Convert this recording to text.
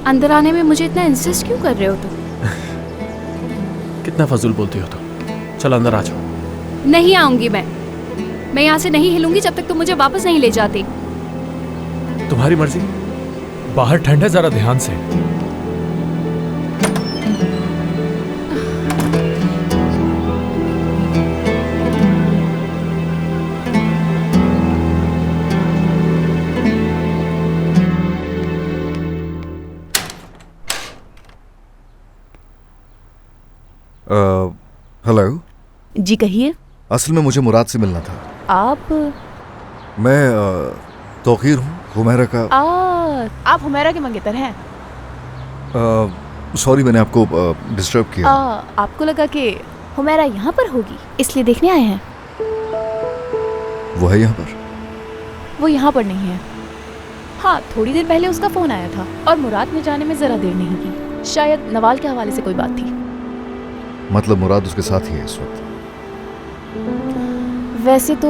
अंदर आने में मुझे इतना इंसिस्ट क्यों कर रहे हो तुम? कितना फजूल बोलती हो तुम। चल अंदर आ जाओ। नहीं आऊंगी मैं यहाँ से नहीं हिलूंगी जब तक तुम मुझे वापस नहीं ले जाते। तुम्हारी मर्जी। बाहर ठंड है, जरा ध्यान से। हेलो जी कहिए। असल में मुझे मुराद से मिलना था। आप मैं तौकीर हूँ, हुमैरा का। आप हुमैरा के मंगेतर हैं? सॉरी मैंने आपको डिस्टर्ब किया। आपको लगा कि हुमैरा यहाँ पर होगी इसलिए देखने आए हैं? वो है यहाँ पर? वो यहाँ पर नहीं है। हाँ, थोड़ी देर पहले उसका फोन आया था और मुराद में जाने में जरा देर नहीं की। शायद नवाल के हवाले से कोई बात थी। मतलब मुराद उसके साथ ही है इस वक्त? वैसे तो